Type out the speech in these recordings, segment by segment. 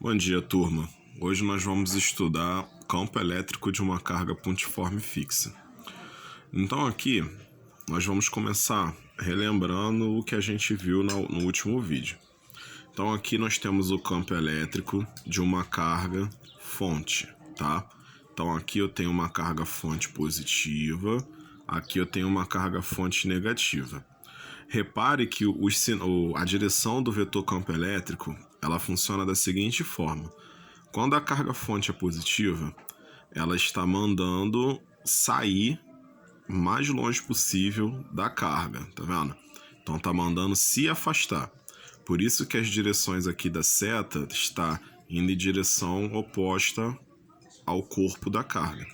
Bom dia, turma. Hoje nós vamos estudar campo elétrico de uma carga pontiforme fixa. Então aqui nós vamos começar relembrando o que a gente viu no último vídeo. Então aqui nós temos o campo elétrico de uma carga fonte, tá? Então aqui eu tenho uma carga fonte positiva, aqui eu tenho uma carga fonte negativa. Repare que a direção do vetor campo elétrico ela funciona da seguinte forma. Quando a carga fonte é positiva, ela está mandando sair o mais longe possível da carga, tá vendo? Então está mandando se afastar. Por isso que as direções aqui da seta está indo em direção oposta ao corpo da carga.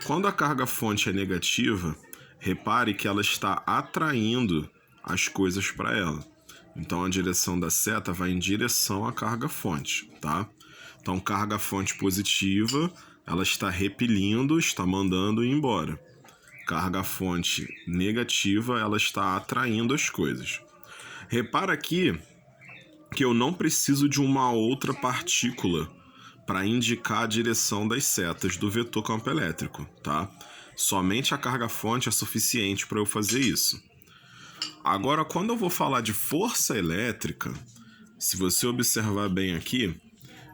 Quando a carga fonte é negativa, repare que ela está atraindo as coisas para ela. Então a direção da seta vai em direção à carga fonte, tá? Então carga fonte positiva, ela está repelindo, está mandando ir embora. Carga fonte negativa, ela está atraindo as coisas. Repara aqui que eu não preciso de uma outra partícula para indicar a direção das setas do vetor campo elétrico, tá? Somente a carga fonte é suficiente para eu fazer isso. Agora, quando eu vou falar de força elétrica, se você observar bem aqui,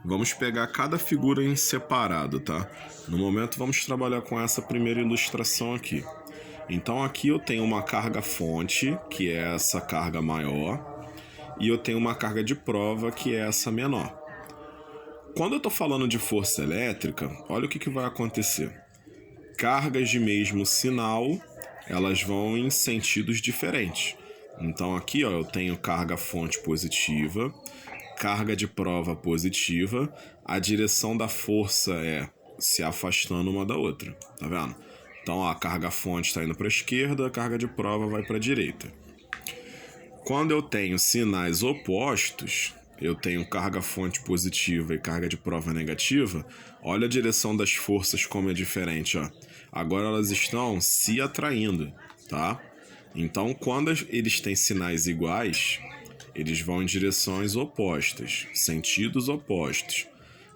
vamos pegar cada figura em separado, tá? No momento, vamos trabalhar com essa primeira ilustração aqui. Então, aqui eu tenho uma carga fonte, que é essa carga maior, e eu tenho uma carga de prova, que é essa menor. Quando eu estou falando de força elétrica, olha o que vai acontecer. Cargas de mesmo sinal, elas vão em sentidos diferentes. Então aqui ó, eu tenho carga fonte positiva, carga de prova positiva, a direção da força é se afastando uma da outra, tá vendo? Então ó, a carga fonte está indo para a esquerda, a carga de prova vai para a direita. Quando eu tenho sinais opostos, eu tenho carga fonte positiva e carga de prova negativa, olha a direção das forças como é diferente, ó. Agora elas estão se atraindo, tá? Então, quando eles têm sinais iguais, eles vão em direções opostas, sentidos opostos.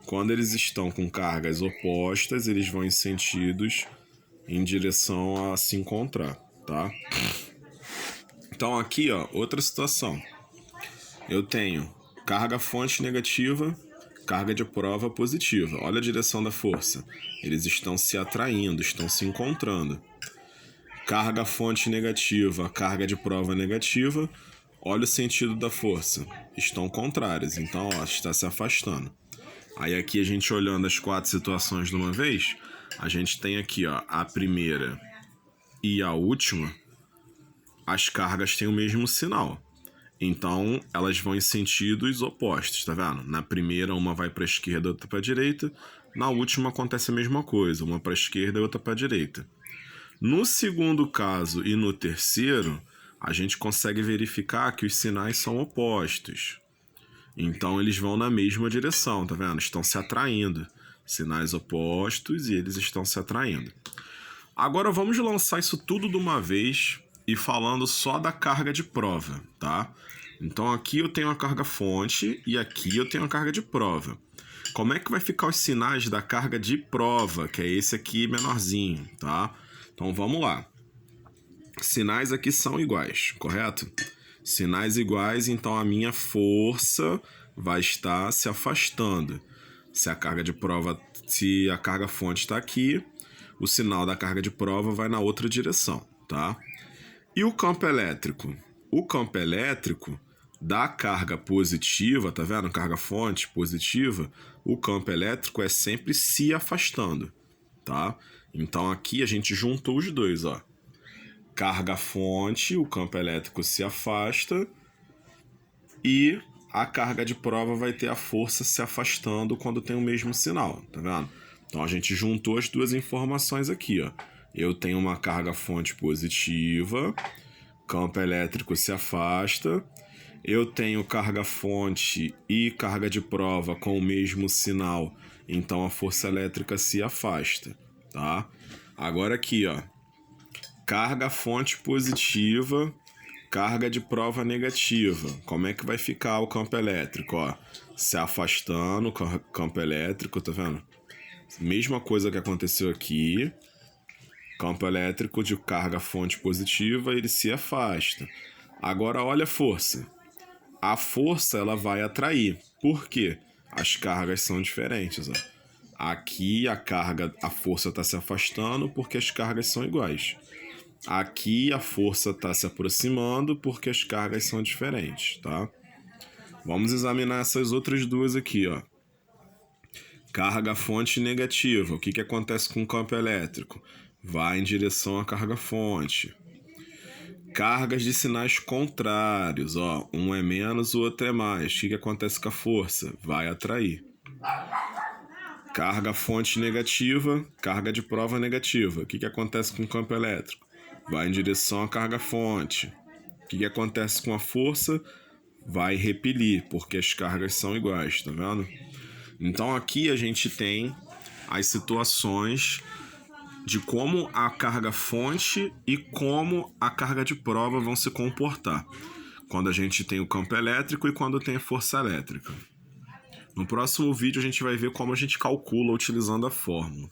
Quando eles estão com cargas opostas, eles vão em sentidos em direção a se encontrar, tá? Então, aqui, ó, outra situação. Eu tenho carga fonte negativa, carga de prova positiva. Olha a direção da força. Eles estão se atraindo, estão se encontrando. Carga fonte negativa, carga de prova negativa. Olha o sentido da força. Estão contrárias, então ó, está se afastando. Aí aqui a gente olhando as 4 situações de uma vez, a gente tem aqui ó, a primeira e a última. As cargas têm o mesmo sinal. Então, elas vão em sentidos opostos, tá vendo? Na primeira, uma vai para a esquerda, outra para a direita. Na última, acontece a mesma coisa, uma para a esquerda e outra para a direita. No segundo caso e no terceiro, a gente consegue verificar que os sinais são opostos. Então, eles vão na mesma direção, tá vendo? Estão se atraindo. Sinais opostos e eles estão se atraindo. Agora, vamos lançar isso tudo de uma vez e falando só da carga de prova, tá? Então aqui eu tenho a carga fonte e aqui eu tenho a carga de prova. Como é que vai ficar os sinais da carga de prova, que é esse aqui menorzinho, tá? Então vamos lá. Sinais aqui são iguais, correto? Sinais iguais, então a minha força vai estar se afastando. Se a carga de prova, se a carga fonte está aqui, o sinal da carga de prova vai na outra direção, tá? E o campo elétrico? O campo elétrico da carga positiva, tá vendo? Carga fonte positiva, o campo elétrico é sempre se afastando, tá? Então aqui a gente juntou os dois, ó. Carga fonte, o campo elétrico se afasta e a carga de prova vai ter a força se afastando quando tem o mesmo sinal, tá vendo? Então a gente juntou as duas informações aqui, ó. Eu tenho uma carga fonte positiva, campo elétrico se afasta. Eu tenho carga fonte e carga de prova com o mesmo sinal, então a força elétrica se afasta, tá? Agora aqui, ó, carga fonte positiva, Carga de prova negativa. Como é que vai ficar o campo elétrico? Ó, se afastando o campo elétrico, tá vendo? Mesma coisa que aconteceu aqui. Campo elétrico de carga fonte positiva, ele se afasta. Agora olha a força. A força ela vai atrair. Por quê? As cargas são diferentes. Ó. Aqui a força está se afastando porque as cargas são iguais. Aqui a força está se aproximando porque as cargas são diferentes, tá? Vamos examinar essas outras duas aqui, ó. Carga fonte negativa. O que acontece com o campo elétrico? Vai em direção à carga fonte. Cargas de sinais contrários, ó. Um é menos, o outro é mais. O que acontece com a força? Vai atrair. Carga fonte negativa, carga de prova negativa. O que acontece com o campo elétrico? Vai em direção à carga fonte. O que acontece com a força? Vai repelir, porque as cargas são iguais, tá vendo? Então aqui a gente tem as situações de como a carga fonte e como a carga de prova vão se comportar quando a gente tem o campo elétrico e quando tem a força elétrica. No próximo vídeo a gente vai ver como a gente calcula utilizando a fórmula.